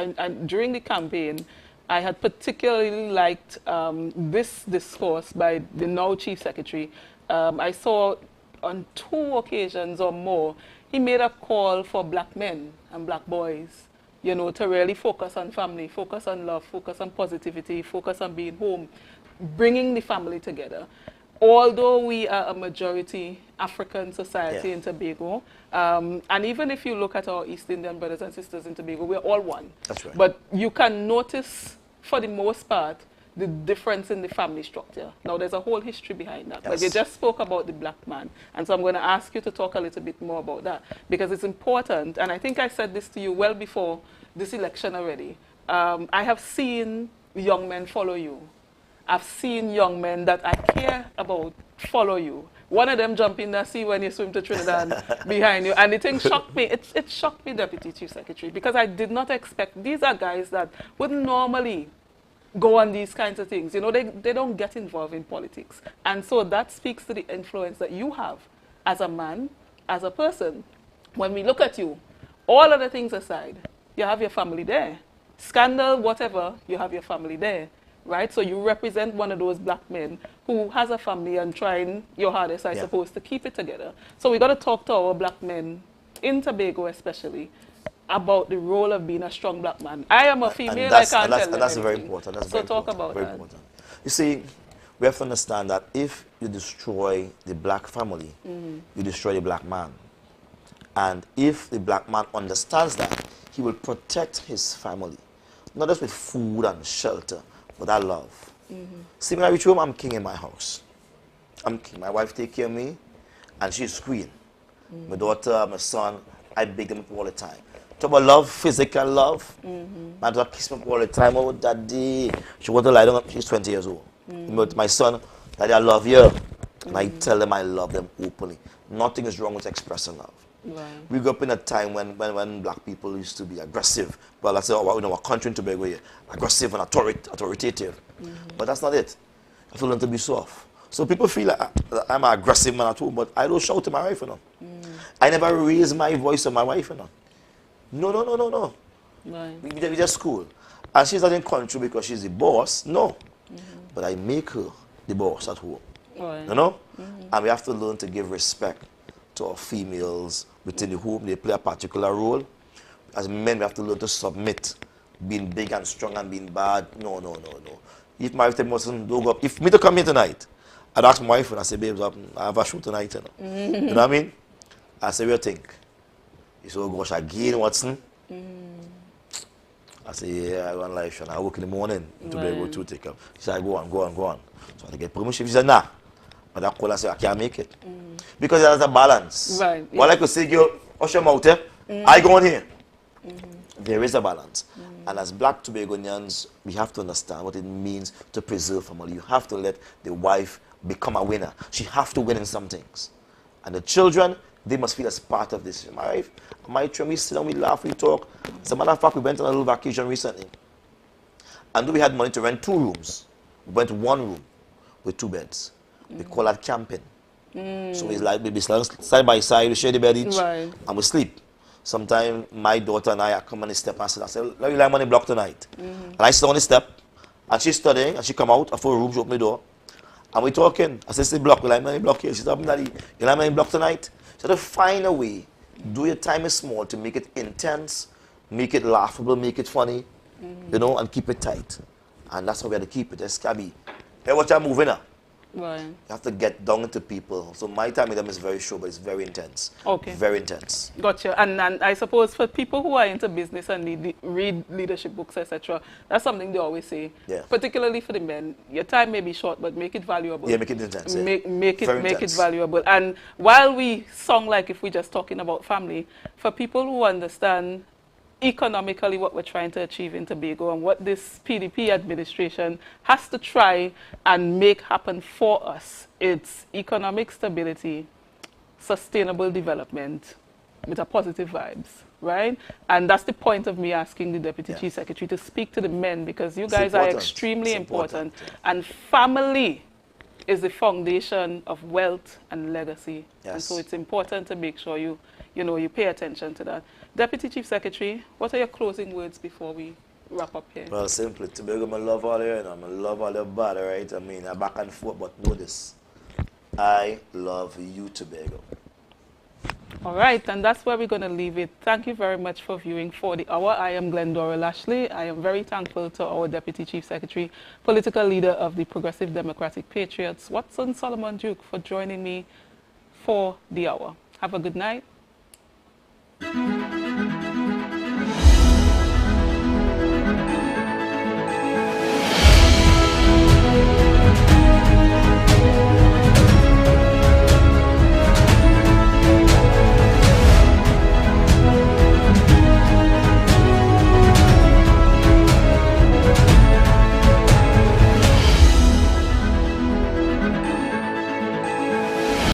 during the campaign, I had particularly liked this discourse by the now Chief Secretary. I saw on 2 occasions or more, he made a call for black men and black boys, you know, to really focus on family, focus on love, focus on positivity, focus on being home, bringing the family together. Although we are a majority African society in Tobago, and even if you look at our East Indian brothers and sisters in Tobago, we're all one. That's right. But you can notice, for the most part, the difference in the family structure. Now, there's a whole history behind that. But you just spoke about the black man. And so I'm going to ask you to talk a little bit more about that, because it's important. And I think I said this to you well before this election already. I have seen young men follow you. I've seen young men that I care about follow you. One of them jump in the sea when you swim to Trinidad behind you. And the thing shocked me. It shocked me, Deputy Chief Secretary, because I did not expect. These are guys that wouldn't normally go on these kinds of things. You know, they don't get involved in politics. And so that speaks to the influence that you have as a man, as a person. When we look at you, all other things aside, you have your family there. Scandal, whatever, you have your family there, right? So you represent one of those black men who has a family and trying your hardest, I suppose, to keep it together. So we got to talk to our black men, in Tobago especially, about the role of being a strong black man. I am a female, I can't tell them And that's anything. very important. That's so very talk important, about very that. important. You see, we have to understand that if you destroy the black family, you destroy the black man. And if the black man understands that, he will protect his family, not just with food and shelter, but that love. See, when I reach home, I'm king in my house. I'm king. My wife takes care of me, and she's queen. My daughter, my son, I beg them up all the time. Talk about love, physical love. My daughter kisses me up all the time. Oh, daddy. She wants to lie down. She's 20 years old. But my son, daddy, I love you. And I tell them I love them openly. Nothing is wrong with expressing love. Right. We grew up in a time when black people used to be aggressive. Well, I say, in our country in Tobago here, aggressive and authoritative. But that's not it. have to learn to be soft. So people feel like I'm an aggressive man at home, but I don't shout to my wife, you know. I never raise my voice to my wife, you know. No. Right. We just cool. And she's not in control because she's the boss. No. But I make her the boss at home. Right. You know? And we have to learn to give respect to our females within the home. They play a particular role. As men, we have to learn to submit. Being big and strong and being bad. No. If my wife tells me, "Listen, don't go up." If me to come here tonight, I'd ask my wife and I say, "Babes, I have a show tonight, you know." You know what I mean? I say, "What do you think?" He said, "Oh gosh, again, Watson?" I say, "Yeah, I want life, and I work in the morning to be able to take up." She said, go on. So I get permission. She said, "Nah." But I call and say, "I can't make it." Because there's a balance. Right. Well, like I say, girl, hush your mouth, I go on here. There is a balance. And as Black Tobagonians, we have to understand what it means to preserve family. You have to let the wife become a winner. She has to win in some things. And the children, they must feel as part of this. My wife, my children, we sit down, we laugh, we talk. As a matter of fact, we went on a little vacation recently. And we had money to rent 2 rooms. We went to 1 room with 2 beds. We call that camping. So it's like we side by side, we share the bed each, Right. and we sleep. Sometimes my daughter and I come on the step and I say, "Let me lie on the block tonight." And I sit on the step, and she's studying, and she come out of her room, she open the door, and we talking. I say, "Stay block, we lie on the block here." She said, "Daddy, you lie on the block tonight?" So to find a way, do your time is small to make it intense, make it laughable, make it funny, you know, and keep it tight. And that's how we have to keep it. Just can't be, "Hey, watch I'm moving now." Right. You have to get down into people. So my time with them is very short, but it's very intense. Okay. Very intense. Gotcha. And I suppose for people who are into business and read leadership books, etc., that's something they always say. Yeah. Particularly for the men, your time may be short, but make it valuable. Yeah, make it intense. Yeah. Make it Very make it intense. valuable. And while we sound like if we're just talking about family, for people who understand economically what we're trying to achieve in Tobago and what this PDP administration has to try and make happen for us, it's economic stability, sustainable development with a positive vibes, right? And that's the point of me asking the Deputy Chief Secretary to speak to the men, because you guys are extremely important. And family is the foundation of wealth and legacy. Yes. And so it's important to make sure you pay attention to that. Deputy Chief Secretary, what are your closing words before we wrap up here? Well, simply, Tobago, I love all you, and I love all your bad, right? I mean, I'm back and forth, but know this. I love you, Tobago. All right, and that's where we're going to leave it. Thank you very much for viewing For the Hour. I am Glendora Lashley. I am very thankful to our Deputy Chief Secretary, political leader of the Progressive Democratic Patriots, Watson Solomon Duke, for joining me for the hour. Have a good night.